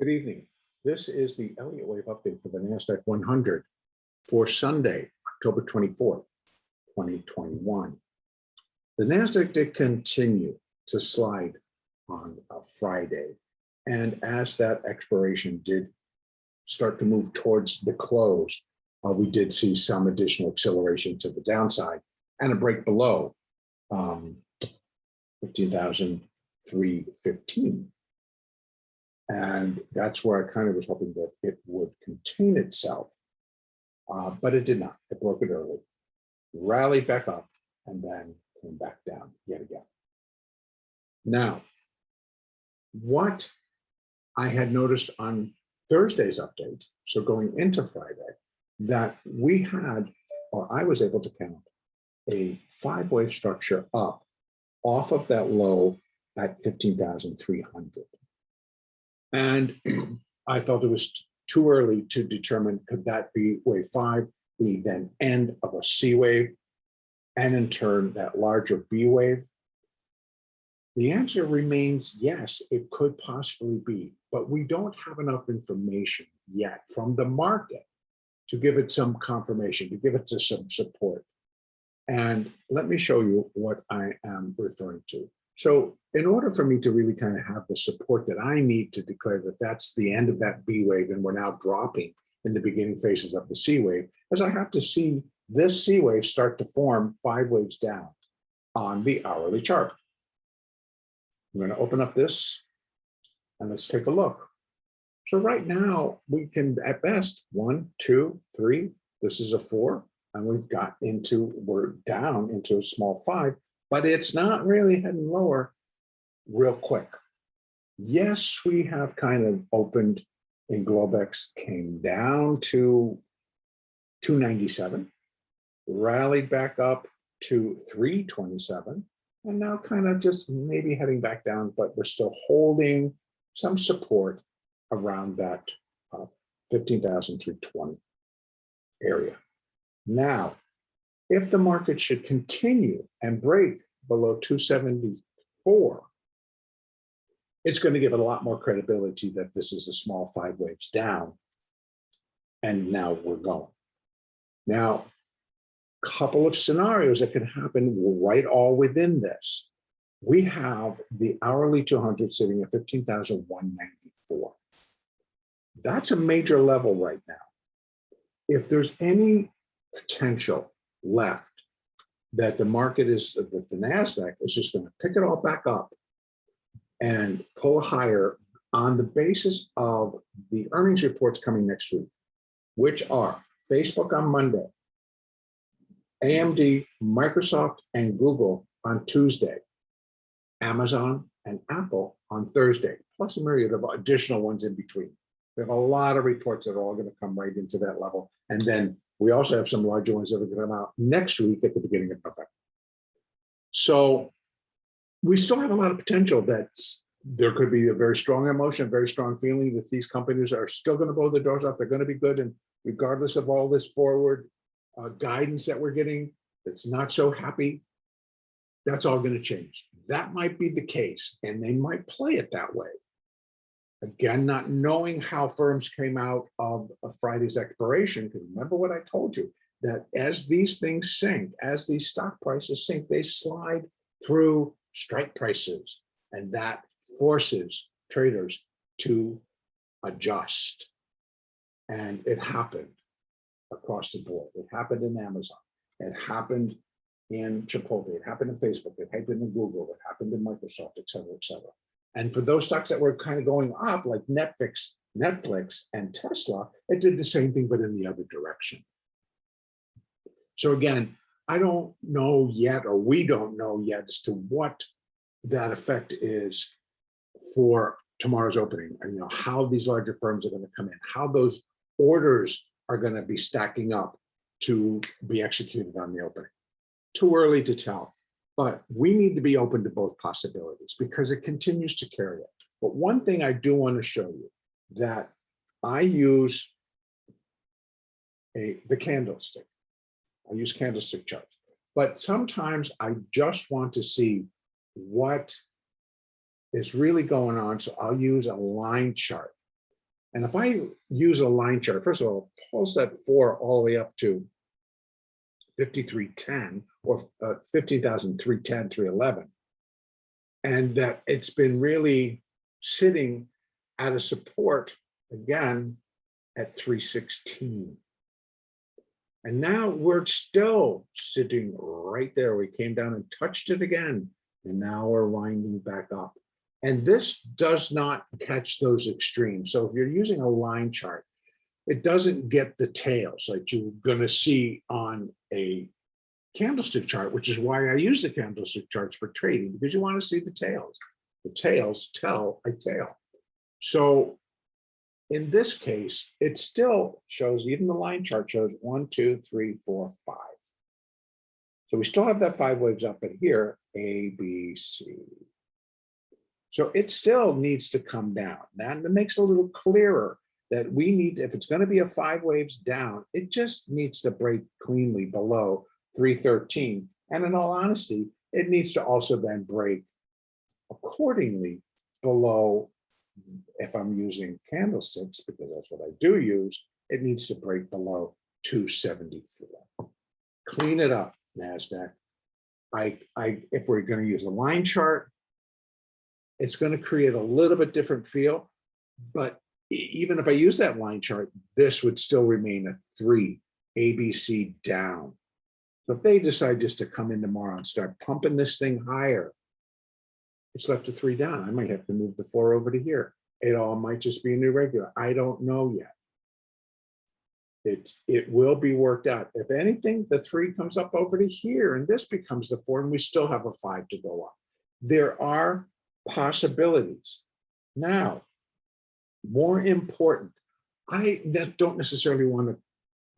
Good evening. This is the Elliott Wave update for the NASDAQ 100 for Sunday, October 24th, 2021. The NASDAQ did continue to slide on Friday. And as that expiration did start to move towards the close, we did see some additional acceleration to the downside and a break below 15,315. And that's where I kind of was hoping that it would contain itself, but it did not. It broke it early, rallied back up, and then came back down yet again. Now, what I had noticed on Thursday's update, so going into Friday, that we had, or I was able to count, a five-wave structure up off of that low at 15,300. And I felt it was too early to determine, could that be wave 5, the then end of a C wave, and in turn, that larger B wave? The answer remains yes, it could possibly be, but we don't have enough information yet from the market to give it some confirmation, to give it to some support. And let me show you what I am referring to. So in order for me to really kind of have the support that I need to declare that that's the end of that B wave and we're now dropping in the beginning phases of the C wave, is I have to see this C wave start to form 5 waves down on the hourly chart. I'm going to open up this and let's take a look. So right now we can at best 1, 2, 3, this is a 4, and we're down into a small 5. But it's not really heading lower real quick. Yes, we have kind of opened in Globex, came down to 297, rallied back up to 327, and now kind of just maybe heading back down, but we're still holding some support around that 15,320 area. Now, if the market should continue and break below 274, it's going to give it a lot more credibility that this is a small 5 waves down. And now we're going. Now, a couple of scenarios that could happen right all within this. We have the hourly 200 sitting at 15,194. That's a major level right now. If there's any potential left that the market is, that the NASDAQ is just going to pick it all back up and pull higher on the basis of the earnings reports coming next week, which are Facebook on Monday, AMD, Microsoft, and Google on Tuesday, Amazon and Apple on Thursday, plus a myriad of additional ones in between. We have a lot of reports that are all going to come right into that level. And then we also have some larger ones that are going to come out next week at the beginning of November. So we still have a lot of potential that there could be a very strong emotion, a very strong feeling that these companies are still going to blow the doors off. They're going to be good. And regardless of all this forward guidance that we're getting, that's not so happy, that's all going to change. That might be the case, and they might play it that way. Again, not knowing how firms came out of Friday's expiration, because remember what I told you, that as these things sink, as these stock prices sink, they slide through strike prices, and that forces traders to adjust. And it happened across the board. It happened in Amazon. It happened in Chipotle. It happened in Facebook. It happened in Google. It happened in Microsoft, et cetera, et cetera. And for those stocks that were kind of going up, like Netflix, and Tesla, it did the same thing, but in the other direction. So again, I don't know yet, or we don't know yet, as to what that effect is for tomorrow's opening, and how these larger firms are going to come in, how those orders are going to be stacking up to be executed on the opening. Too early to tell. But we need to be open to both possibilities because it continues to carry it. But one thing I do want to show you, that I use the candlestick. I use candlestick charts. But sometimes I just want to see what is really going on. So I'll use a line chart. And if I use a line chart, first of all, pulse that 4 all the way up to 5310 or 15,310, 311. And that it's been really sitting at a support again at 316. And now we're still sitting right there. We came down and touched it again, and now we're winding back up. And this does not catch those extremes. So if you're using a line chart, it doesn't get the tails like you're going to see on a candlestick chart, which is why I use the candlestick charts for trading, because you want to see the tails. The tails tell a tale. So in this case, it still shows, even the line chart shows 1, 2, 3, 4, 5. So we still have that 5 waves up, but here, A, B, C. So it still needs to come down. That makes it a little clearer that we need, if it's going to be a 5 waves down, it just needs to break cleanly below 313. And in all honesty, it needs to also then break accordingly below, if I'm using candlesticks, because that's what I do use, it needs to break below 274. Clean it up, NASDAQ. If we're going to use a line chart, it's going to create a little bit different feel, but even if I use that line chart, this would still remain a 3, ABC down. So if they decide just to come in tomorrow and start pumping this thing higher, it's left a 3 down. I might have to move the 4 over to here. It all might just be an irregular. I don't know yet. It will be worked out. If anything, the 3 comes up over to here, and this becomes the 4, and we still have a 5 to go up. There are possibilities. Now, more important, I don't necessarily want to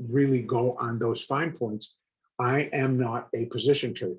really go on those fine points. I am not a position trader.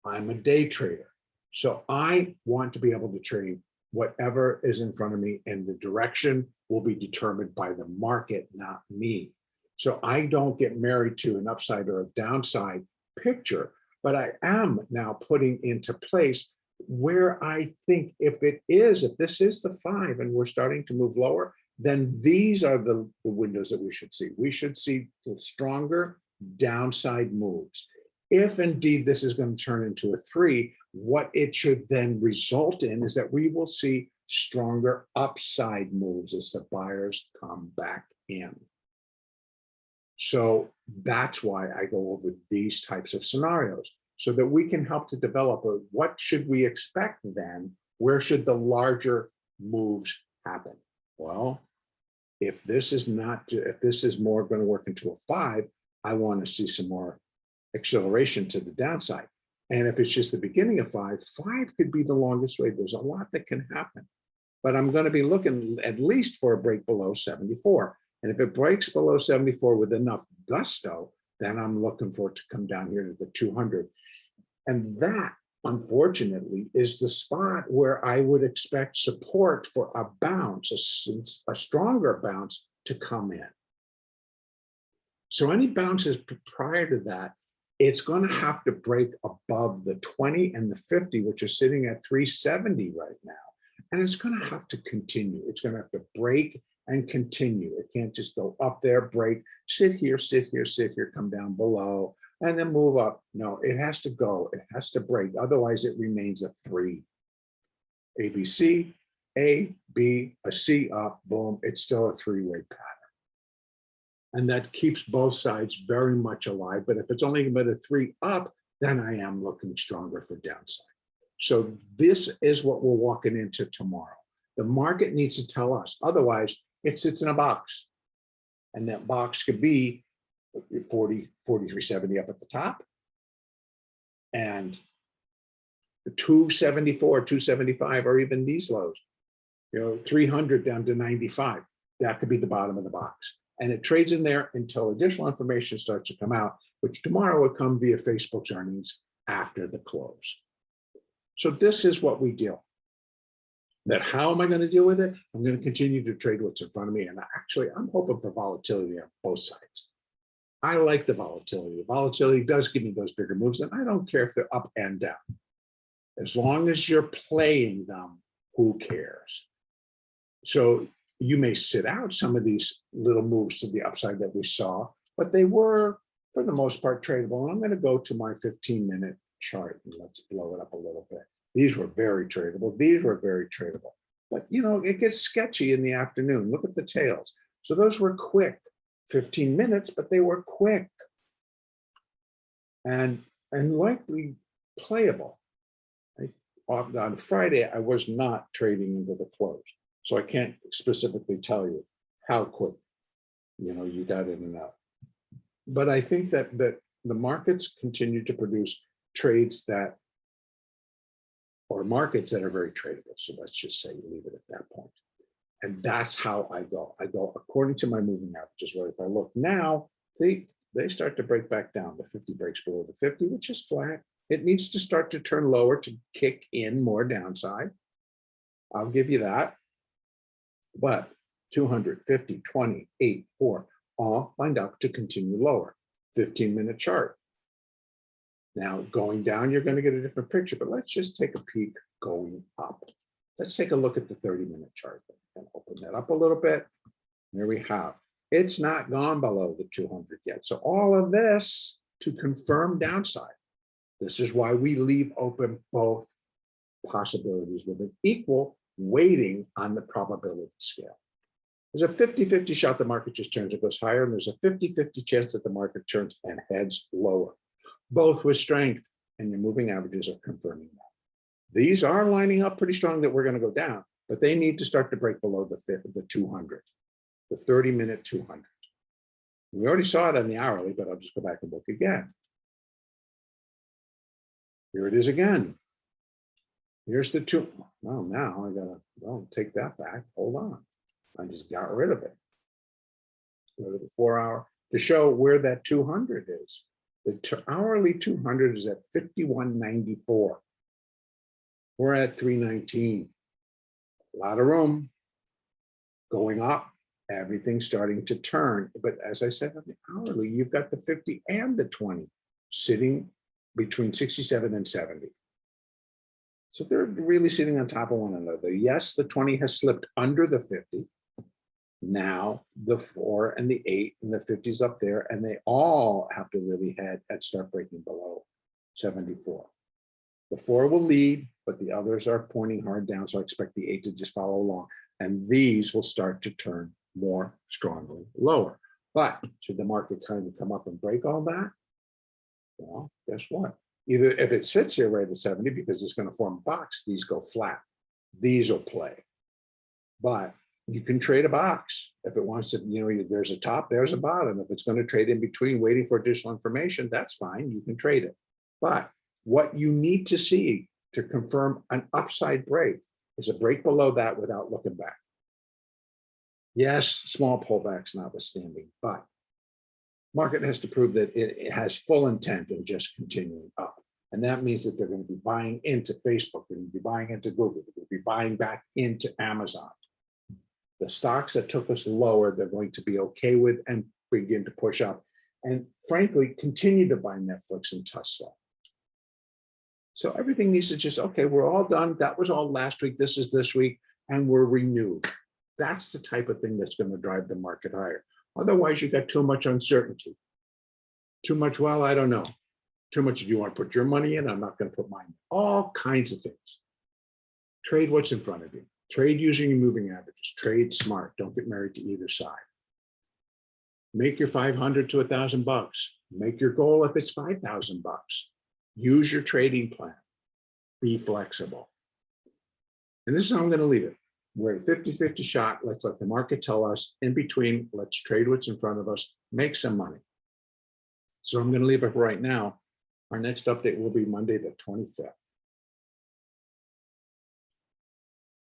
I'm a day trader. So I want to be able to trade whatever is in front of me, and the direction will be determined by the market, not me. So I don't get married to an upside or a downside picture, but I am now putting into place where I think if this is the 5 and we're starting to move lower, then these are the windows that we should see. We should see stronger downside moves. If indeed this is going to turn into a 3, what it should then result in is that we will see stronger upside moves as the buyers come back in. So that's why I go over these types of scenarios, so that we can help to develop what should we expect then? Where should the larger moves happen? Well, if this is more going to work into a 5, I want to see some more acceleration to the downside. And if it's just the beginning of 5 could be the longest way. There's a lot that can happen, but I'm going to be looking at least for a break below 74. And if it breaks below 74 with enough gusto, then I'm looking for it to come down here to the 200. And that, unfortunately, is the spot where I would expect support for a bounce, a stronger bounce to come in. So any bounces prior to that, it's going to have to break above the 20 and the 50, which are sitting at 370 right now. And it's going to have to continue. It's going to have to break and continue. It can't just go up there, break, sit here, sit here, sit here, come down below, and then move up. No, it has to go. It has to break. Otherwise, it remains a 3. ABC, A, B, a C up, boom. It's still a 3-way pattern. And that keeps both sides very much alive. But if it's only been a 3 up, then I am looking stronger for downside. So this is what we're walking into tomorrow. The market needs to tell us. Otherwise, it sits in a box. And that box could be 43.70 up at the top, and 274, 275, or even these lows, 300 down to 95. That could be the bottom of the box. And it trades in there until additional information starts to come out, which tomorrow will come via Facebook's earnings after the close. So this is what we deal. That how am I going to deal with it? I'm going to continue to trade what's in front of me. And actually, I'm hoping for volatility on both sides. I like the volatility. The volatility does give me those bigger moves, and I don't care if they're up and down. As long as you're playing them, who cares? So you may sit out some of these little moves to the upside that we saw, but they were, for the most part, tradable. And I'm going to go to my 15-minute chart and let's blow it up a little bit. These were very tradable. These were very tradable. But, you know, it gets sketchy in the afternoon. Look at the tails. So those were quick, 15 minutes, but they were quick and likely playable. On Friday, I was not trading into the close. So I can't specifically tell you how quick, you know, you got in and out. But I think that the markets continue to produce trades that, or markets that are very tradable. So let's just say leave it at that point. And that's how I go. I go according to my moving averages, where if I look now, they start to break back down. The 50 breaks below the 50, which is flat. It needs to start to turn lower to kick in more downside. I'll give you that. But 200, 50, 20, 8, 4, all lined up to continue lower. 15-minute chart. Now going down, you're going to get a different picture, but let's just take a peek going up. Let's take a look at the 30-minute chart and open that up a little bit. There we have. It's not gone below the 200 yet. So all of this to confirm downside. This is why we leave open both possibilities with an equal weighting on the probability scale. There's a 50-50 shot the market just turns, it goes higher, and there's a 50-50 chance that the market turns and heads lower, both with strength, and your moving averages are confirming that. These are lining up pretty strong that we're going to go down, but they need to start to break below the 200, the 30-minute 200. We already saw it on the hourly, but I'll just go back and look again. Here it is again. Here's the two. Well, now I gotta, well, take that back. Hold on. I just got rid of it. Go to the 4-hour to show where that 200 is. The hourly 200 is at 51.94. We're at 319. A lot of room going up. Everything's starting to turn. But as I said on the hourly, you've got the 50 and the 20 sitting between 67 and 70. So they're really sitting on top of one another. Yes, the 20 has slipped under the 50. Now the 4 and the 8 and the 50 is up there, and they all have to really head and start breaking below 74. The 4 will lead, but the others are pointing hard down. So I expect the 8 to just follow along, and these will start to turn more strongly lower. But should the market kind of come up and break all that? Well, guess what? Either if it sits here right at 70 because it's going to form a box, these go flat. These will play. But you can trade a box if it wants to, you know, there's a top, there's a bottom. If it's going to trade in between waiting for additional information, that's fine. You can trade it. But what you need to see to confirm an upside break is a break below that without looking back. Yes, small pullbacks notwithstanding, but market has to prove that it has full intent of just continuing up. And that means that they're going to be buying into Facebook, they're going to be buying into Google, they're going to be buying back into Amazon. The stocks that took us lower, they're going to be okay with and begin to push up. And frankly, continue to buy Netflix and Tesla. So everything needs to just, okay, we're all done. That was all last week. This is this week, and we're renewed. That's the type of thing that's going to drive the market higher. Otherwise, you got too much uncertainty. Too much, well, I don't know. Too much, do you want to put your money in? I'm not going to put mine in. All kinds of things. Trade what's in front of you. Trade using your moving averages. Trade smart. Don't get married to either side. Make your 500 to $1,000. Make your goal if it's 5,000 bucks. Use your trading plan. Be flexible. And this is how I'm going to leave it. We're at a 50-50 shot. Let's let the market tell us. In between, let's trade what's in front of us. Make some money. So I'm going to leave it right now. Our next update will be Monday the 25th.